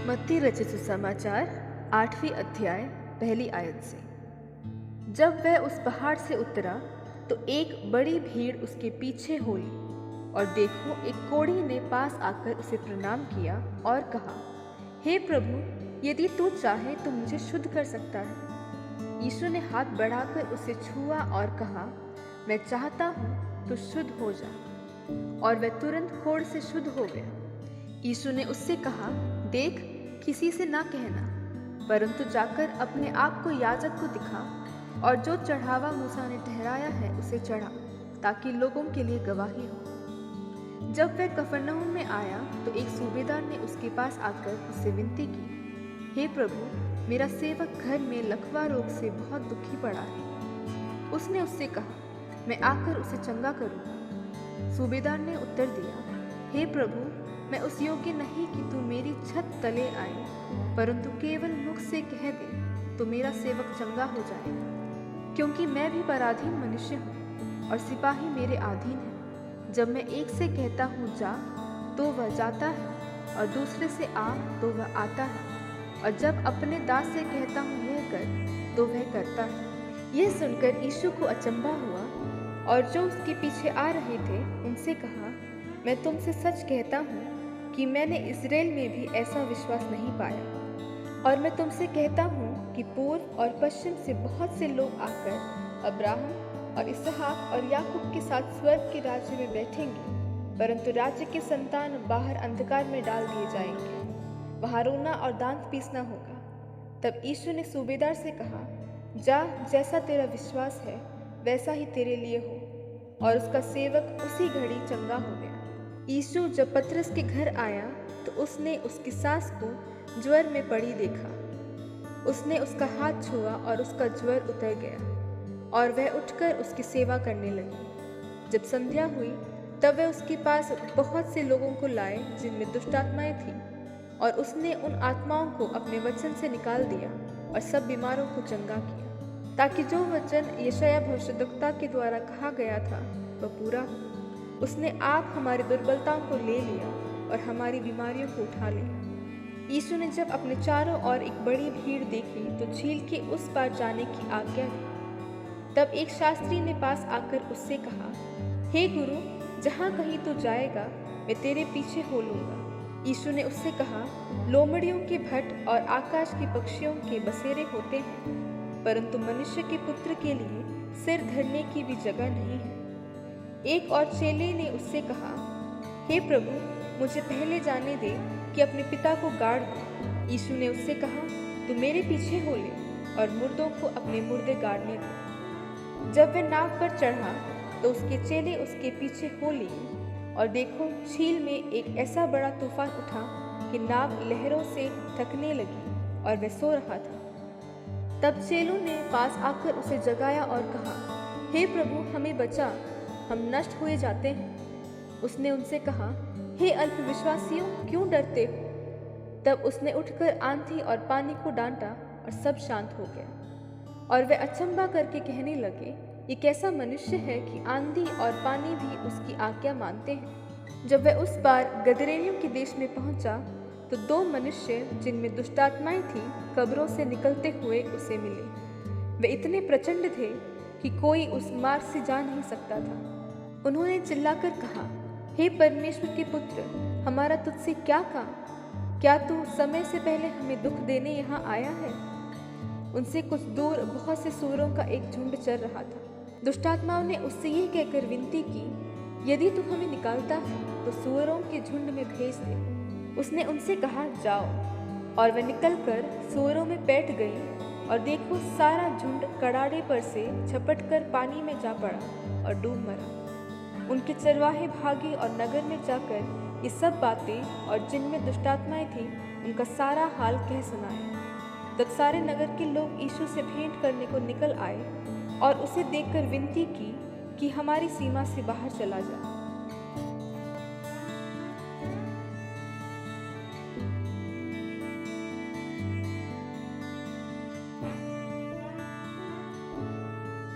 मत्ती रचित सुसमाचार 8वीं अध्याय पहली आयत से। जब वह उस पहाड़ से उतरा तो एक बड़ी भीड़ उसके पीछे हो ली, और देखो, एक कोढ़ी ने पास आकर उसे प्रणाम किया और कहा, हे प्रभु, यदि तू चाहे तो मुझे शुद्ध कर सकता है। यीशु ने हाथ बढ़ाकर उसे छुआ और कहा, मैं चाहता हूँ, तो शुद्ध हो जा। और वह तुरंत कोढ़ से शुद्ध हो गया। यीशु ने उससे कहा, देख, किसी से ना कहना, परंतु जाकर अपने आप को याजक को दिखा, और जो चढ़ावा मूसा ने ठहराया है उसे चढ़ा, ताकि लोगों के लिए गवाही हो। जब वह कफरनहूम में आया तो एक सूबेदार ने उसके पास आकर उससे विनती की, हे प्रभु, मेरा सेवक घर में लकवा रोग से बहुत दुखी पड़ा है। उसने उससे कहा, मैं आकर उसे चंगा करूँगा। सूबेदार ने उत्तर दिया, हे प्रभु, मैं उस योग्य नहीं कि तू मेरी छत तले आए, परंतु केवल मुख से कह दे तो मेरा सेवक चंगा हो जाएगा। क्योंकि मैं भी पराधीन मनुष्य हूँ, और सिपाही मेरे अधीन है। जब मैं एक से कहता हूँ जा, तो वह जाता है, और दूसरे से आ, तो वह आता है, और जब अपने दास से कहता हूँ यह कर, तो वह करता है। यह सुनकर यीशु को अचंभा हुआ, और जो उसके पीछे आ रहे थे उनसे कहा, मैं तुमसे सच कहता हूँ कि मैंने इस्राएल में भी ऐसा विश्वास नहीं पाया। और मैं तुमसे कहता हूँ कि पूर्व और पश्चिम से बहुत से लोग आकर अब्राहम और इसहाक और याकूब के साथ स्वर्ग के राज्य में बैठेंगे, परंतु राज्य के संतान बाहर अंधकार में डाल दिए जाएंगे। वहाँ रोना और दांत पीसना होगा। तब यीशु ने सूबेदार से कहा, जा, जैसा तेरा विश्वास है वैसा ही तेरे लिए हो। और उसका सेवक उसी घड़ी चंगा हो गया। यीशु जब पतरस के घर आया तो उसने उसकी सास को ज्वर में पड़ी देखा। उसने उसका हाथ छुआ और उसका ज्वर उतर गया, और वह उठकर उसकी सेवा करने लगी। जब संध्या हुई तब वह उसके पास बहुत से लोगों को लाए जिनमें दुष्टात्माएं थीं, और उसने उन आत्माओं को अपने वचन से निकाल दिया और सब बीमारों को चंगा किया, ताकि जो वचन यशायाह भविष्यद्वक्ता के द्वारा कहा गया था वह पूरा हो। उसने आप हमारी दुर्बलताओं को ले लिया और हमारी बीमारियों को उठा लिया। यीशु ने जब अपने चारों ओर एक बड़ी भीड़ देखी तो झील के उस पार जाने की आज्ञा दी। तब एक शास्त्री ने पास आकर उससे कहा, हे गुरु, जहाँ कहीं तू जाएगा मैं तेरे पीछे हो लूँगा। यीशु ने उससे कहा, लोमड़ियों के भट्ट और आकाश के पक्षियों के बसेरे होते हैं, परंतु मनुष्य के पुत्र के लिए सिर धरने की भी जगह नहीं है। एक और चेले ने उससे कहा, हे प्रभु, मुझे पहले जाने दे कि अपने पिता को गाड़ दूं। यीशु ने उससे कहा, तू मेरे पीछे हो ले, और मुर्दों को अपने मुर्दे गाड़ने दे। जब वह नाव पर चढ़ा तो उसके चेले उसके पीछे हो लिए, और देखो, झील में एक ऐसा बड़ा तूफान उठा कि नाव लहरों से थकने लगी, और वह सो रहा था। तब चेलों ने पास आकर उसे जगाया और कहा, हे प्रभु, हमें बचा, हम नष्ट हुए जाते हैं। उसने उनसे कहा, हे अल्पविश्वासियों, क्यों डरते हो? तब उसने उठकर आंधी और पानी को डांटा, और सब शांत हो गया। और वे अचंभा करके कहने लगे, ये कैसा मनुष्य है कि आंधी और पानी भी उसकी आज्ञा मानते हैं। जब वह उस पार गदरेनियों के देश में पहुंचा तो दो मनुष्य जिनमें दुष्टात्माएं थीं कब्रों से निकलते हुए उसे मिले। वे इतने प्रचंड थे कि कोई उस मार्ग से जा नहीं सकता था। उन्होंने चिल्लाकर कहा, हे परमेश्वर के पुत्र, हमारा तुझसे क्या काम? क्या तू समय से पहले हमें दुख देने यहाँ आया है? उनसे कुछ दूर बहुत से सूअरों का एक झुंड चर रहा था। दुष्टात्माओं ने उससे यह कहकर विनती की, यदि तू हमें निकालता है तो सूअरों के झुंड में भेज दे। उसने उनसे कहा, जाओ। और वह निकलकर सूअरों में बैठ गई, और देखो, सारा झुंड कड़ाड़े पर से झपटकर पानी में जा पड़ा और डूब मरा। उनके चरवाहे भागे और नगर में जाकर ये सब बातें और जिनमें दुष्टात्माएं थीं उनका सारा हाल कह सुनाया। तब सारे नगर के लोग यीशु से भेंट करने को निकल आए और उसे देखकर विनती की कि हमारी सीमा से बाहर चला जा।